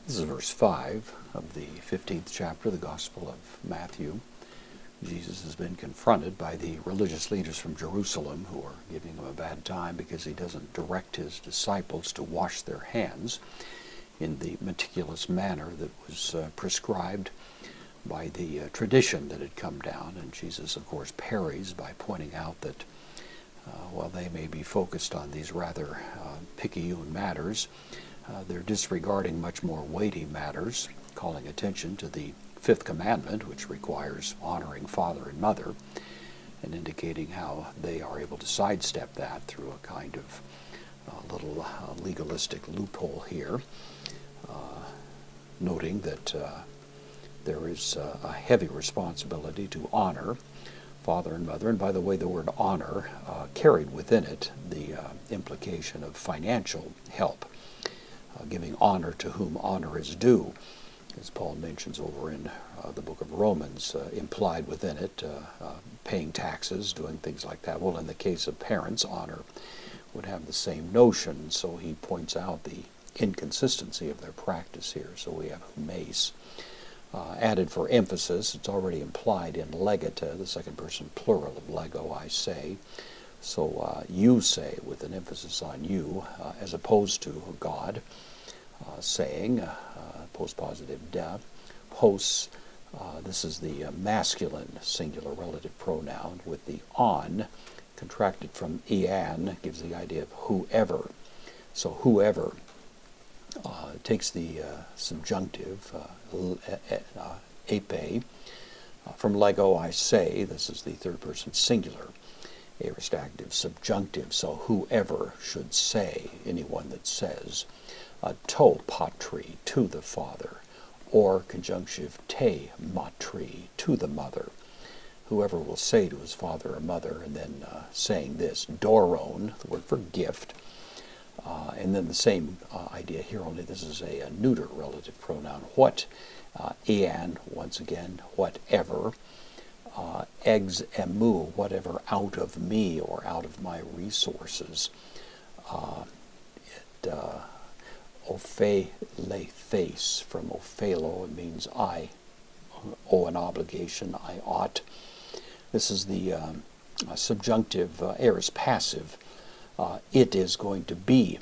This is verse 5 of the 15th chapter of the Gospel of Matthew. Jesus has been confronted by the religious leaders from Jerusalem who are giving him a bad time because he doesn't direct his disciples to wash their hands in the meticulous manner that was prescribed by the tradition that had come down. And Jesus, of course, parries by pointing out that while they may be focused on these rather picayune matters, they're disregarding much more weighty matters, calling attention to the fifth commandment, which requires honoring father and mother, and indicating how they are able to sidestep that through a kind of little legalistic loophole here, noting that there is a heavy responsibility to honor father and mother. And by the way, the word honor carried within it the implication of financial help, giving honor to whom honor is due, as Paul mentions over in the book of Romans, implied within it, paying taxes, doing things like that. Well, in the case of parents, honor would have the same notion, so he points out the inconsistency of their practice here. So we have humeis added for emphasis. It's already implied in legata, the second person plural of lego, I say. So you say, with an emphasis on you, as opposed to God, saying, postpositive de, pos, this is the masculine singular relative pronoun, with the on, contracted from ian, gives the idea of whoever. So whoever takes the subjunctive, epe, from lego, I say, this is the third person singular, aorist active subjunctive, so whoever should say, anyone that says, to patri, to the father, or conjunctive te matri, to the mother. Whoever will say to his father or mother, and then saying this, doron, the word for gift, and then the same idea here, only this is a neuter relative pronoun. What, ean, once again, whatever, ex emu, whatever out of me or out of my resources. Ophe le face, from ophelo, it means I owe an obligation, I ought. This is the subjunctive aorist passive. It is going to be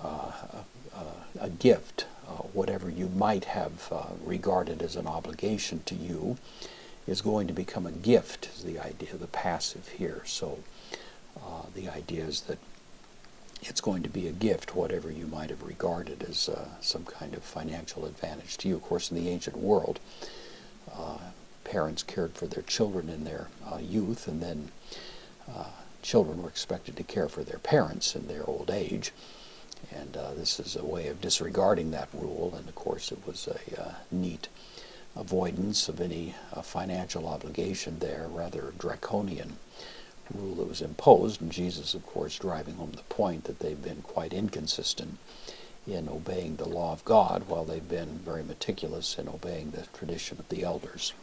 a gift. Whatever you might have regarded as an obligation to you is going to become a gift, is the idea of the passive here. So the idea is that it's going to be a gift, whatever you might have regarded as some kind of financial advantage to you. Of course, in the ancient world, parents cared for their children in their youth, and then children were expected to care for their parents in their old age. And this is a way of disregarding that rule, and of course it was a neat avoidance of any financial obligation there, rather draconian rule that was imposed. And Jesus, of course, driving home the point that they've been quite inconsistent in obeying the law of God, while they've been very meticulous in obeying the tradition of the elders.